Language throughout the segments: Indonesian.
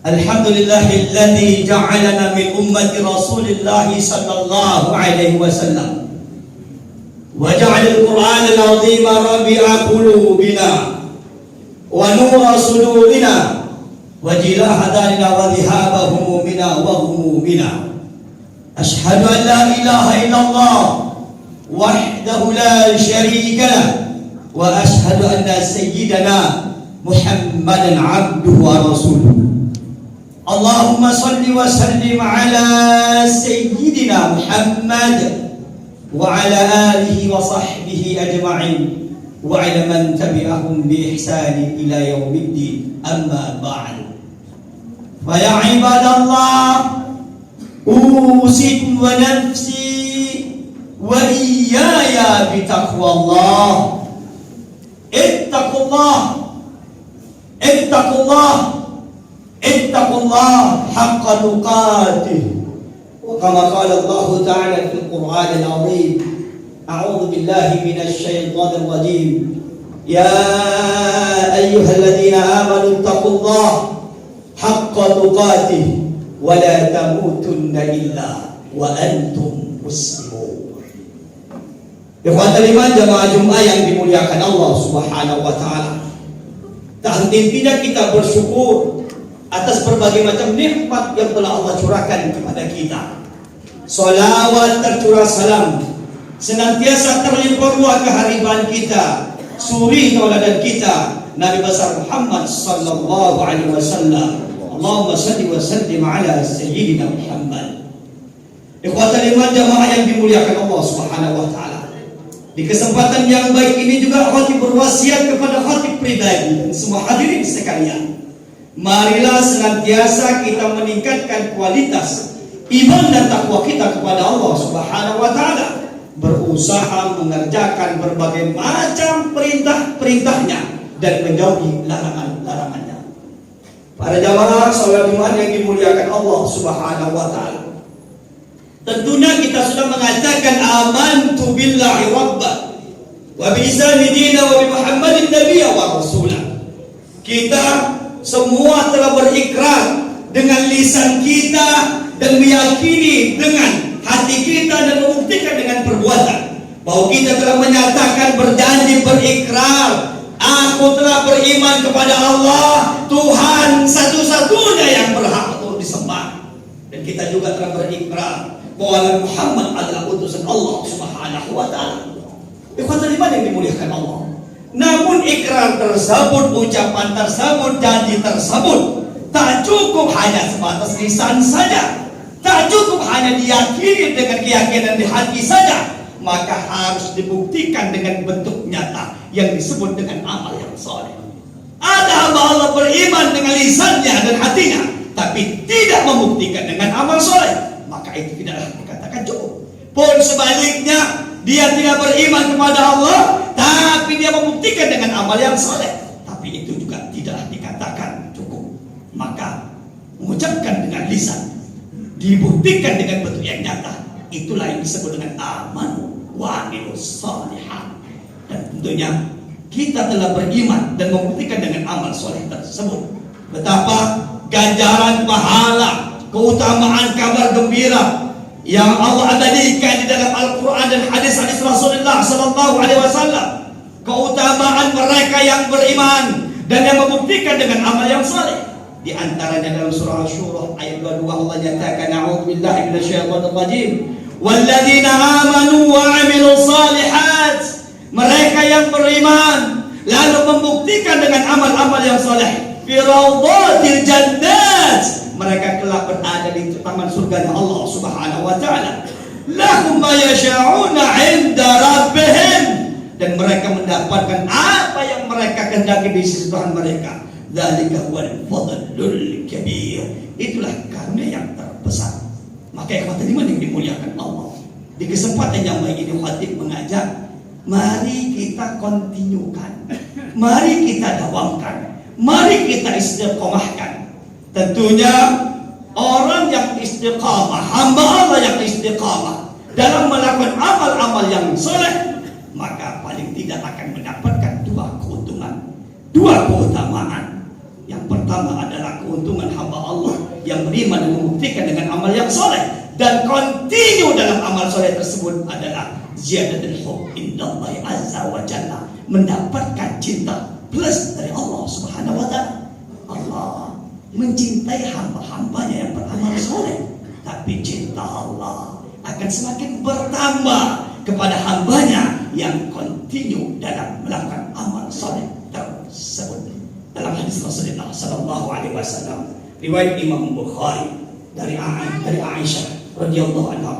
Alhamdulillahilladzi ja'alana min ummati Rasulillah sallallahu alaihi wasallam wa ja'ala al-Qur'ana al-'azima rabi'a qulubina wa nura sudurina wa jilaha darina wa dhihaba humumina wa humumina. Ashhadu an la ilaha illallah wahdahu la syarika lah wa ashhadu anna sayyidana Muhammadan 'abduhu wa rasuluhu. Allahumma salli wa sallim ala sayyidina Muhammad wa ala alihi wa sahbihi ajma'in wa ala man tabi'ahum bi ihsani ila yaumiddin, amma ba'd. Fa ya ibadallah, usikum wa nafsi wa iyaya bi taqwallah. Ittaqullah haqqa tuqatih. Wa kama qala Allah Ta'ala fil Qur'an al-'azim. A'udzu billahi minasy syaithanir rajim. Ya ayyuhalladzina amanu ittaqullah haqqa tuqatih wa la tamutunna illa wa antum muslimun. Ikhwatul iman, jamaah Jumat yang dimuliakan Allah Subhanahu wa taala. Tak henti-hentinya kita bersyukur atas berbagai macam nikmat yang telah Allah curahkan kepada kita. Salawat tercurah salam senantiasa terlimpah ruah kehariban kita, suri tauladan kita, Nabi besar Muhammad sallallahu alaihi wasallam. Allahumma salli wa sallim ala sayyidina Muhammad. Ikhwatul iman, jamaah yang dimuliakan Allah Subhanahu wa taala. Di kesempatan yang baik ini juga khatib berwasiat kepada khatib pribadi dan semua hadirin sekalian. Marilah senantiasa kita meningkatkan kualitas iman dan takwa kita kepada Allah Subhanahu wa taala, berusaha mengerjakan berbagai macam perintah-perintahnya dan menjauhi larangan-larangannya. Para jamaah salat Jumat yang dimuliakan Allah Subhanahu wa taala, tentunya kita sudah mengatakan amantu billahi rabba wa bi islamid dina wa bi Muhammadin nabiyya wa rasulah. Kita semua telah berikrar dengan lisan kita dan meyakini dengan hati kita dan membuktikan dengan perbuatan bahwa kita telah menyatakan, berjanji, berikrar, aku telah beriman kepada Allah, Tuhan satu-satunya yang berhak untuk disembah. Dan kita juga telah berikrar bahwa Muhammad adalah utusan Allah Subhanahu wa taala. Ikhwatul iman yang dimuliakan Allah. Namun ikrar tersebut, ucapan tersebut, janji tersebut tak cukup hanya sebatas lisan saja, tak cukup hanya diyakini dengan keyakinan di hati saja, maka harus dibuktikan dengan bentuk nyata yang disebut dengan amal yang saleh. Ada hamba Allah beriman dengan lisannya dan hatinya, tapi tidak membuktikan dengan amal saleh, maka itu tidaklah dikatakan cukup. Pun sebaliknya, dia tidak beriman kepada Allah, tapi dia membuktikan dengan amal yang saleh, tapi itu juga tidaklah dikatakan cukup. Maka mengucapkan dengan lisan, dibuktikan dengan bentuk yang nyata, itulah yang disebut dengan aman wa amilus shalihat. Dan tentunya kita telah beriman dan membuktikan dengan amal saleh tersebut. Betapa ganjaran pahala, keutamaan, kabar gembira yang Allah abadikan di dalam Al-Quran dan hadis-hadis Rasulullah sallallahu alaihi wasallam. Keutamaan mereka yang beriman dan yang membuktikan dengan amal yang saleh. Di antaranya dalam surah Asy-Syura ayat 22 Allah nyatakan, a'udzubillahi minasyaitonir rajim, walladzina amanu wa 'amilus shalihat. Mereka yang beriman lalu membuktikan dengan amal-amal yang saleh, fi raudhatil jannat, mereka telah berada di taman surga Allah Subhanahu wa taala. Lahum ma yasha'una 'inda rabbihim, dan mereka mendapatkan apa yang mereka kehendaki di sisi Tuhan mereka. Dzalika huwal fadlul kabir. Itulah karunia yang terbesar. Maka ikhwatul iman yang dimuliakan Allah, di kesempatan yang baik ini khatib mengajak, mari kita kontinukan, mari kita dawamkan, mari kita istiqomahkan. Tentunya orang yang istiqamah, hamba Allah yang istiqamah dalam melakukan amal-amal yang soleh, maka paling tidak akan mendapatkan dua keuntungan, dua keutamaan. Yang pertama adalah keuntungan hamba Allah yang beriman dan membuktikan dengan amal yang soleh dan kontinu dalam amal soleh tersebut adalah ziyadatul hub indallahi azza wa jalla, mendapatkan cinta plus dari Allah subhanahu wa ta'ala. Allah mencintai hamba-hambanya yang beramal soleh, tapi cinta Allah akan semakin bertambah kepada hambanya yang kontinu dalam melakukan amal soleh tersebut. Dalam hadis Rasulullah sallallahu alaihi wasallam riwayat Imam Bukhari dari Aisyah radhiyallahu anha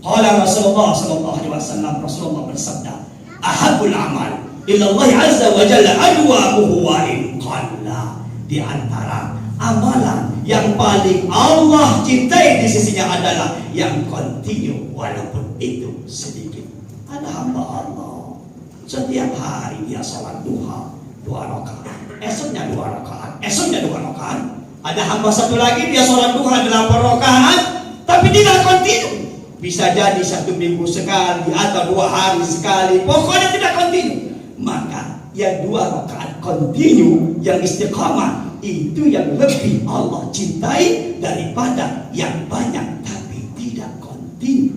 qala Rasulullah sallallahu alaihi wasallam, Rasulullah bersabda, ahabul amal ila Allah azza wa jalla adwamuhu wa in qalla. Di antara amalan yang paling Allah cintai di sisinya adalah yang kontinu walaupun itu sedikit. Ada hamba Allah setiap hari dia sholat duha 2 rakaat, esoknya 2 rakaat, esoknya 2 rakaat. Ada hamba satu lagi dia sholat duha 8 rakaat, tapi tidak kontinu. Bisa jadi 1 minggu sekali atau 2 hari sekali, pokoknya tidak kontinu. Maka yang 2 rakaat kontinu, yang istiqamah, itu yang lebih Allah cintai daripada yang banyak tapi tidak kontinu.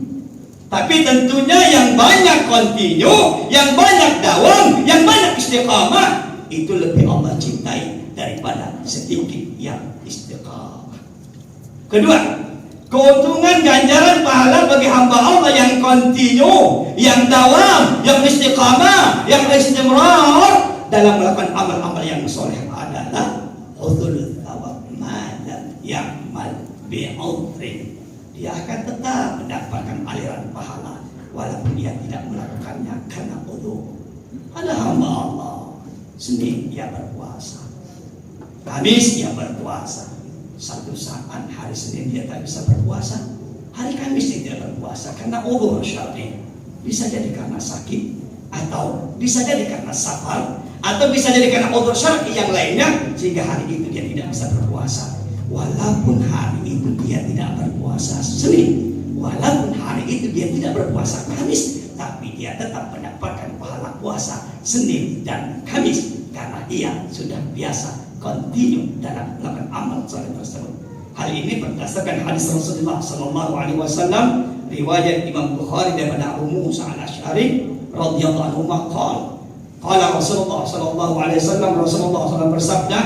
Tapi tentunya yang banyak kontinu, yang banyak dawam, yang banyak istiqamah, itu lebih Allah cintai daripada sedikit yang istiqamah. Kedua, keuntungan ganjaran pahala bagi hamba Allah yang kontinu, yang dawam, yang istiqamah, yang istimrar dalam melakukan amal-amal yang soleh adalah hudul thawab malam ya'mal bi'udrin. Dia akan tetap mendapatkan aliran pahala walaupun dia tidak melakukannya karena udzur. Ada hamba Allah Senin dia berpuasa, Kamis dia berpuasa. Satu saat hari Senin dia tak bisa berpuasa, hari Kamis dia tidak berpuasa karena udzur syar'i. Bisa jadi karena sakit, atau bisa jadi karena safar, atau bisa jadi karena udzur syar'i yang lainnya, sehingga hari itu dia tidak bisa berpuasa. Walaupun hari itu dia tidak berpuasa Senin, walaupun hari itu dia tidak berpuasa Kamis, tapi dia tetap mendapatkan pahala puasa Senin dan Kamis karena ia sudah biasa kontinu dalam melakukan amal soleh tersebut. Hal ini berdasarkan hadis Rasulullah sallallahu alaihi wasallam riwayat Imam Bukhari daripada Abu Musa al-Asy'ari radhiyallahu anhu qala Rasulullah sallallahu alaihi wasallam, Rasulullah SAW bersabda,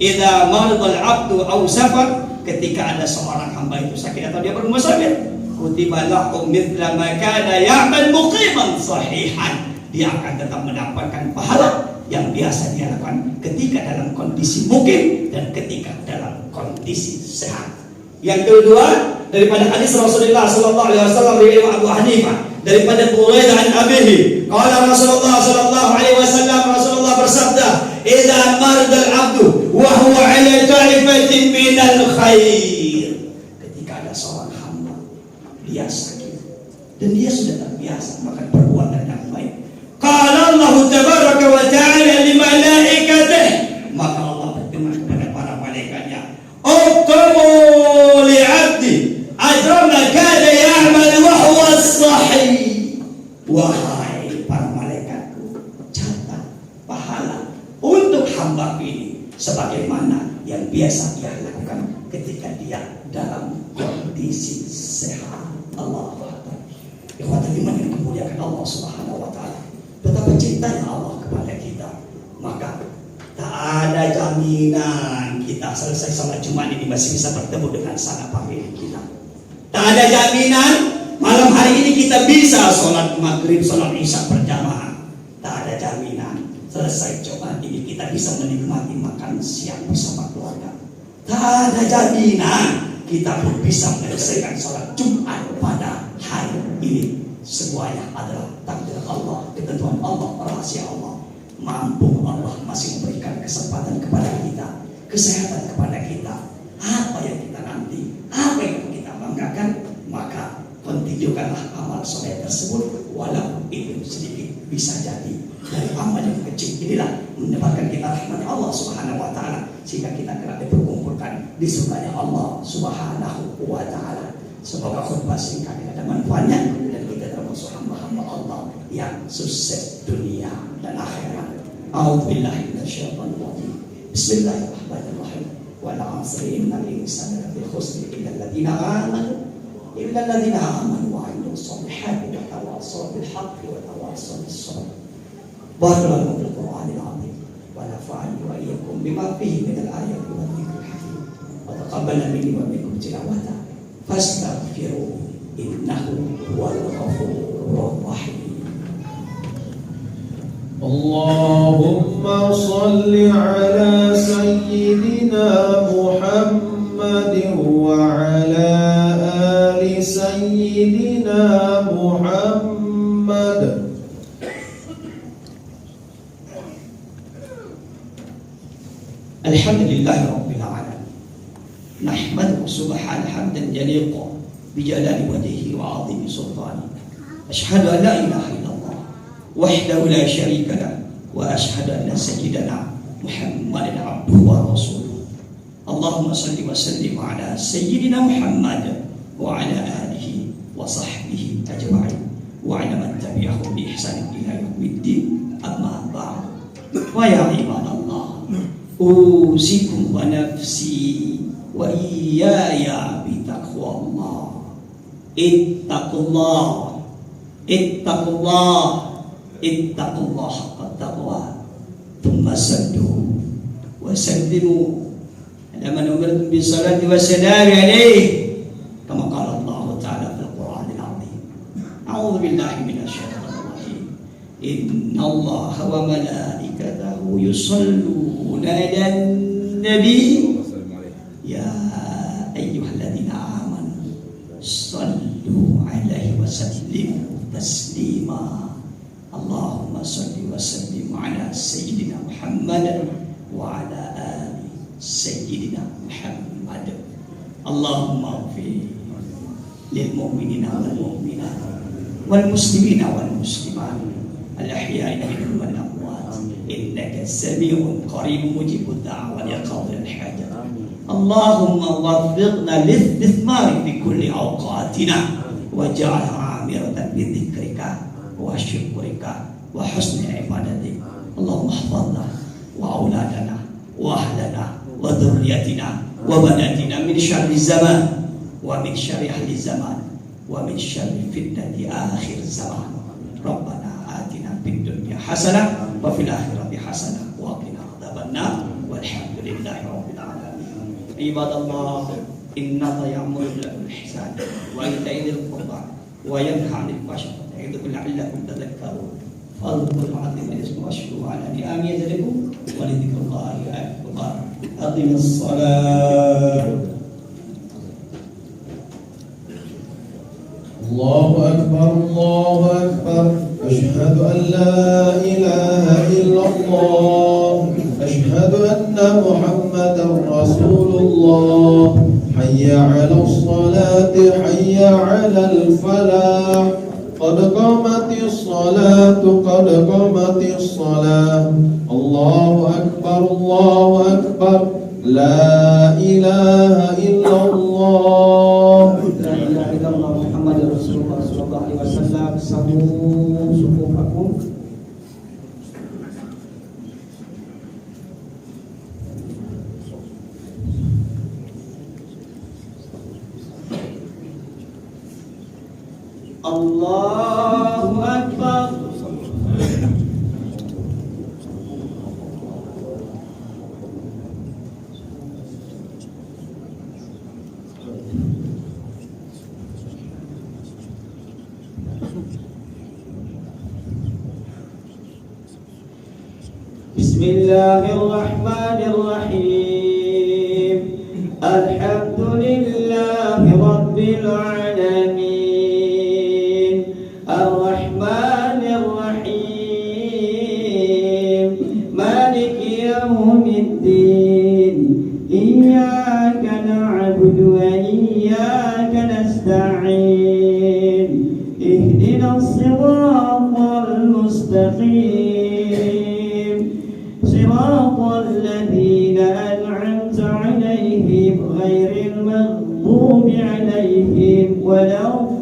idza marida al-'abdu aw safar, ketika ada seorang hamba itu sakit atau dia bermusafir, kutiba lahu mithla ma kana ya'mal muqiman sahihan, dia akan tetap mendapatkan pahala yang biasa dia lakukan ketika dalam kondisi mukim dan ketika dalam kondisi sehat. Yang kedua, daripada hadis Rasulullah sallallahu alaihi wasallam riwayat Abu Hanifah daripada Buraidah an abihi, qala Rasulullah sallallahu alaihi wasallam, Rasulullah bersabda, idza marida al-'abdu wa huwa 'ala ta'ifatin minal khair, ketika ada seorang hamba dia sakit dan dia sudah terbiasa makan perbuatan yang baik, qala Allah tabaraka wa ta'ala li malaikatihi, maka Allah berfirman kepada para malaikatnya, uktubu li 'abdi ajra ma kana ya'mal wa huwa sahih. Wahai para malaikatku, catat pahala untuk hamba ini sebagaimana yang biasa dia lakukan ketika dia dalam kondisi sehat. Allahu Akbar. Ikhwatul iman yang dimuliakan Allah Subhanahu wa taala, betapa cintanya Allah kepada kita. Maka tak ada jaminan kita selesai sholat Jumat ini masih bisa bertemu dengan sanak famili kita. Tak ada jaminan malam hari ini kita bisa sholat maghrib, sholat isya berjamaah. Tak ada jaminan selesai Jumat ini kita bisa menikmati makan siang bersama keluarga. Tak ada jaminan kita pun bisa menyelesaikan sholat Jumat pada hari ini. Semuanya adalah takdir Allah, ketentuan Allah, rahasia Allah. Mampu Allah masih memberikan kesempatan kepada kita, kesehatan kepada kita. Apa yang kita nanti, apa yang kita banggakan, maka kontinukanlah amal soleh tersebut, walau itu sedikit. Bisa jadi dari amal yang kecil inilah mendapatkan kita rahmat Allah Subhanahu wa taala, sehingga kita kelak diperkumpulkan di surganya Allah Subhanahu wa taala. Semoga khutbah singkat ini ada manfaatnya dan kita termasuk hamba-hamba Allah yang sukses dunia dan akhirat. A'udzubillahi minasyaitonir rajim. Bismillahirrahmanirrahim. Wal 'asri innal insana lafi khusr illa alladziina aamanu wa 'amilus solihati wa tawassaw bil haqqi wa tawassaw bis sabr. Barakallahu fil Qur'anil 'azim wa nafa'ani wa iyyakum bima fihi minal ayati wal dhikril hakim. Wa taqabbala minni wa minkum tilawata. Fastaghfiru innahu huwal ghafurur rahim. Allahumma salli ala sayyidina Muhammad wa ala ali sayyidina Muhammad. Alhamdulillahi rabbil alamin. Nahmaduhu subhanahu hamdan yaliqu bi jalali wajhihi wa 'azimi sultanihi. Asyhadu an la ilaha illallah wahdahu la syarika lah wa asyhadu anna sayyidana Muhammadan abduhu wa rasuluh. Allahumma salli wa sallim ala sayyidina Muhammad wa ala alihi wa sahbihi ajma'in wa ala man tabi'ahum bi ihsan ila yaumiddin. Amma ba'd. Wa ya ibadallah, usikum wa nafsi wa iyaya bi taqwallah. Ittaqullah, ittaqullah, ittaqullah haqqa taqwa. Thumma sallu wa sallimu ala man umirtum bis salati wa salam alayhi kama qala Allah ta'ala fil Qur'anil 'azim. A'udzu billahi minasy syaithanir rajim. Innallaha wa malaikatahu yusholluna 'alan nabi ya ayyuhalladzina amanu sallu 'alaihi wa sallimu taslima. Allahumma salli wa sallim ala sayyidina Muhammad wa ala ali sayyidina Muhammad. Allahumma ighfir lil mu'minina wal mu'minat wal muslimina wal muslimat al ahya'i minhum wal amwat innaka sami'un qaribun mujibud da'wat ya qadhil hajat. Allahumma waffiqna lil istithmar fi kulli awqatina waj'alha 'amiratan bi dhikrika wa syukrika wa husni ibadatik. Allahumma ihfazna wa auladana wa ahlana wa dhurriyyatina wa banatina min syarri zaman wa min syarri ahli zaman wa min syarri fitnati akhir zaman. Rabbana atina fid dunya hasanah wa fil akhirati hasanah wa qina adzabannar walhamdulillahi rabbil alamin. Ibadallah, innallaha ya'muru bil ihsan wa ita'i dzil qurba wa yanha 'anil fahsya'i لعلكم تذكرون. فاذكروا العظيم الاسم واشكروا على نعمه يزدكم ولذكر الله اكبر. اقم الصلاه. الله أكبر الله أكبر. أشهد أن لا إله إلا الله. أشهد أن محمدا رسول الله. حي على الصلاة حي على الفلاح. قد قامت الصلاة قد قامت الصلاة. الله أكبر الله أكبر. لا إله إلا الله. لا إله إلا الله محمد رسول الله صلى الله عليه وسلم. سموا صفوفكم. Allahu Akbar. Bismillahirrahmanirrahim. Alhamdulillahi rabbil alamin. Ar-Rahmanir-Rahim. Maliki yawmiddin. Iyyaka na'budu wa iyyaka nasta'in. Ihdinas siratal mustaqim. Siratal ladzina an'amta 'alaihim ghairil maghdubi 'alaihim waladdallin.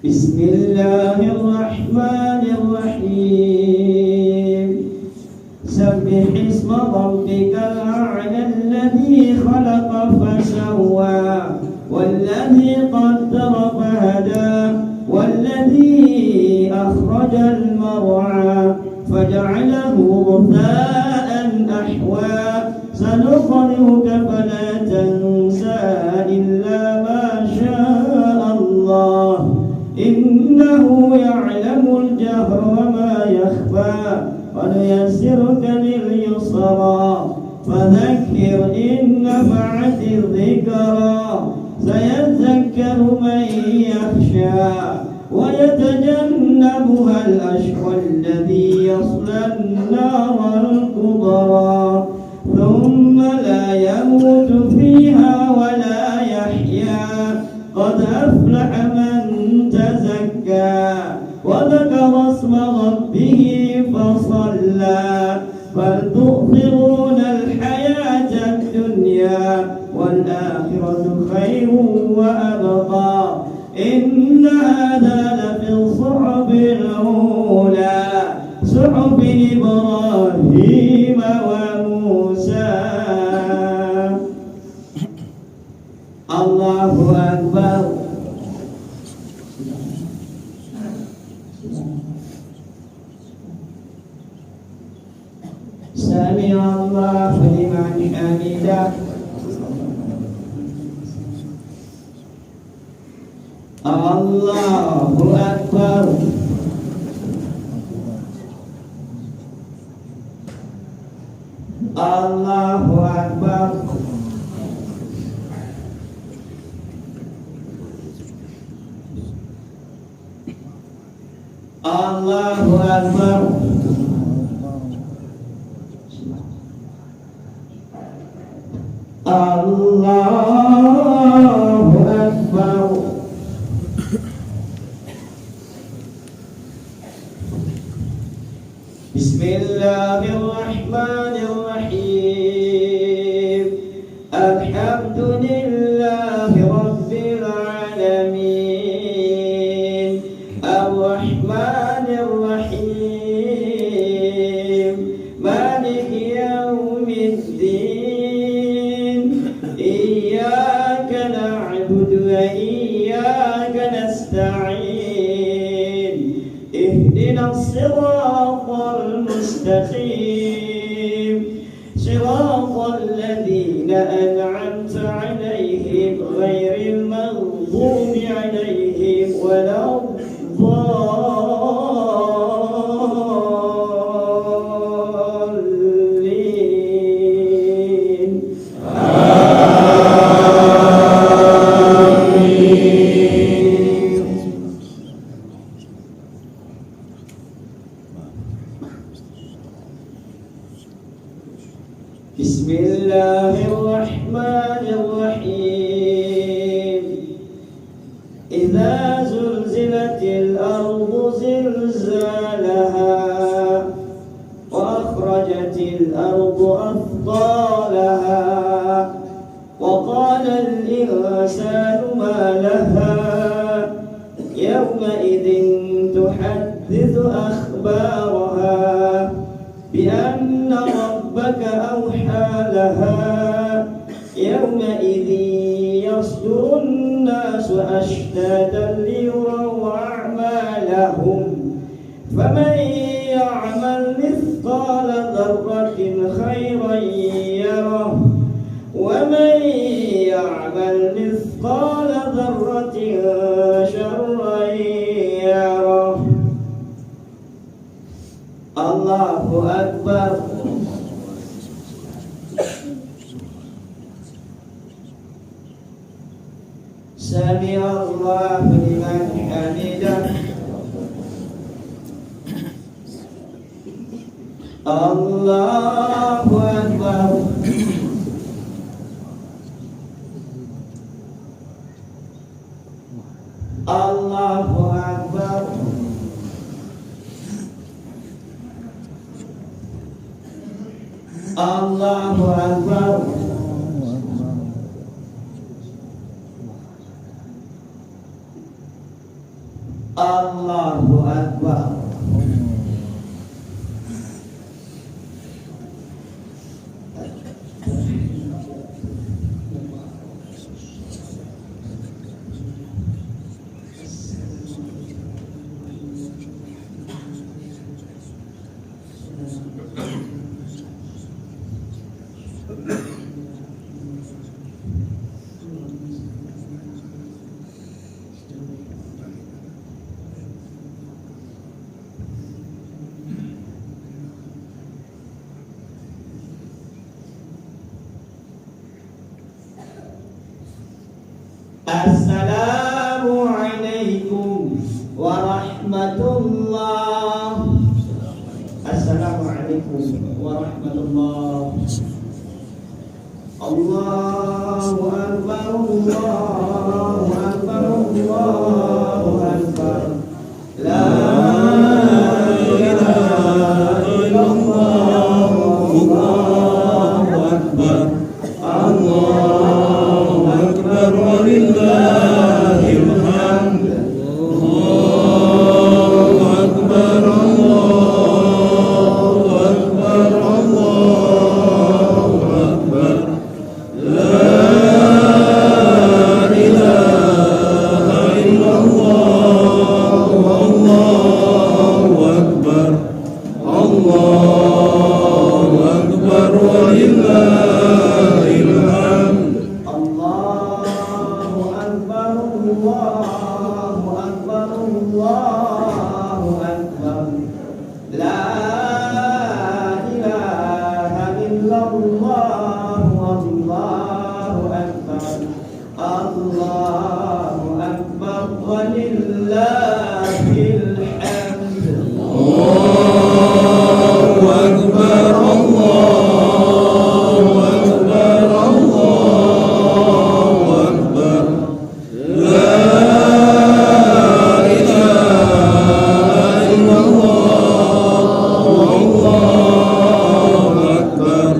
بسم الله الرحمن الرحيم سبح اسم ربك الأعلى الذي خلق فسوى والذي قدر فهدى والذي أخرج المرعى فجعله غثاء أحوى سنقرئك فلا تنسى إلا ما شاء الله إنه يعلم الجهر وما يخفى ونيسرك لليسرى فذكر إن نفعت الذكرى سيذكر من يخشى ويتجنبها الأشقى الذي يصلى النار الكبرى ثم لا يموت فيها ولا يحيا قد أفلح من تزكى وذكر اسم ربه فصلى بل تؤثرون الحياة الدنيا والآخرة خير وأبقى إن هذا لفي الصحف الأولى صحف إبراهيم وموسى الله أكبر سمع الله لمن حمده الله أكبر الله أكبر الله أكبر الله أكبر بسم الله الرحمن الرحيم الحمد لله رب العالمين الرحمن الرحيم مالك يوم الدين إياك نعبد وإياك نستعين اهدنا الصراط المستقيم صراط الذين أنعمت عليهم غير المغضوب عليهم ولا الضالين بسم الله الرحمن الرحيم إذا زلزلت الأرض زلزالها وأخرجت الأرض أثقالها وقال الإنسان ما لها يومئذ تحدث أخبارها بأن ربك أوحى لها يومئذ يصدر الناس أشتاتا ليروا أعمالهم فمن يعمل مثقال ذرة خيرا يره ومن يعمل مثقال ذرة شرا يره الله أكبر سمع الله لمن حمده الله أكبر الله Allahu Akbar. Allahu Akbar. Allahu Akbar. Assalamualaikum warahmatullah. Assalamualaikum warahmatullah. Allahu Akbar. Allahu Akbar. Allahu Akbar. La ilaha illallah. Allahu Akbar. Allahu Akbar walillahil hamd. Allahu Akbar. Allahu Akbar. Allahu Akbar. La ilaha illallah. Allahu Akbar. Allahu Akbar walillahil hamd. Allahu Akbar. Allahu Akbar. Allahu Akbar. La ilaha illallah. Allahu Akbar. Allahu Akbar walillahil hamd. Allahu Akbar. Allahu Akbar. Allahu Akbar. La ilaha illallah. Allahu Akbar.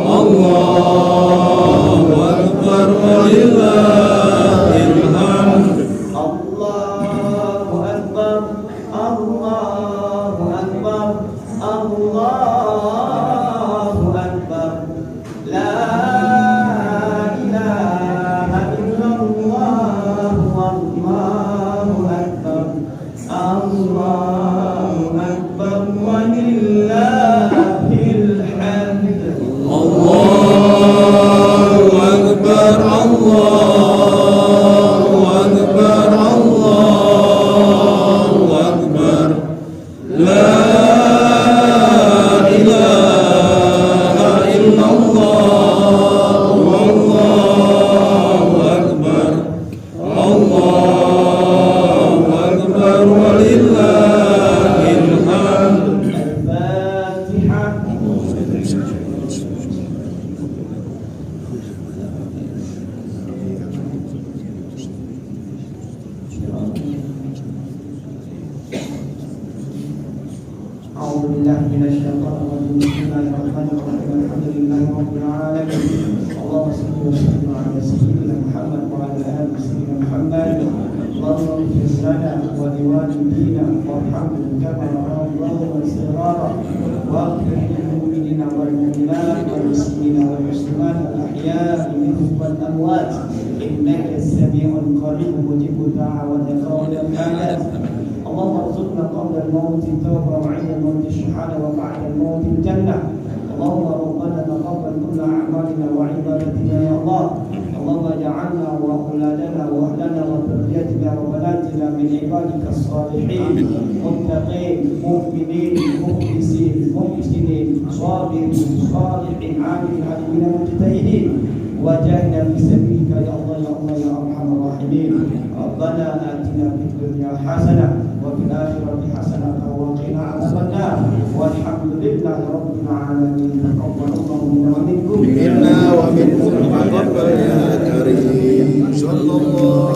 Allahu Akbar walillahil hamd. Allahu Akbar. Allahu Akbar. Allahu Akbar. La ilaha illallah. Allahu Akbar. Allahu Akbar walillahil hamd. Allahu Akbar. Allahu Akbar. Allahu Akbar. La ilaha illallah. Allahu Akbar. Allahu Akbar walillahil hamd. Al-Fatihah. أعوذ بالله من الشيطان الرجيم. بسم الله الرحمن الرحيم. الحمد لله رب العالمين. اللهم صل وسلم على سيدنا محمد وعلى آل سيدنا محمد. اللهم اغفر لنا ولوالدينا وارحمهم كما ربونا صغارا واغفر للمؤمنين والمؤمنات والمسلمين والمسلمات الأحياء منهم والأموات إنك السميع القريب مجيب دعوة قول الحاجات. اللهم ارزقنا قبل الموت توبة وعند الموت الشهادة وبعد الموت الجنة. اللهم ربنا تقبل كل أعمالنا وعبادتنا يا الله. اللهم اجعلنا وأولادنا وأهلنا وذريتنا وبناتنا من عبادك الصالحين متقين مؤمنين مخلصين محسنين صابرين صالحين عاملين عالمين مجتهدين وجاهدنا في سبيلك يا الله يا الله يا أرحم الراحمين. ربنا آتنا في الدنيا حسنة وفي الآخرة حسنة وقنا عذاب النار والحمد لله رب العالمين. تقبل الله منا ومنكم منا ومنكم تقبل يا كريم صلى الله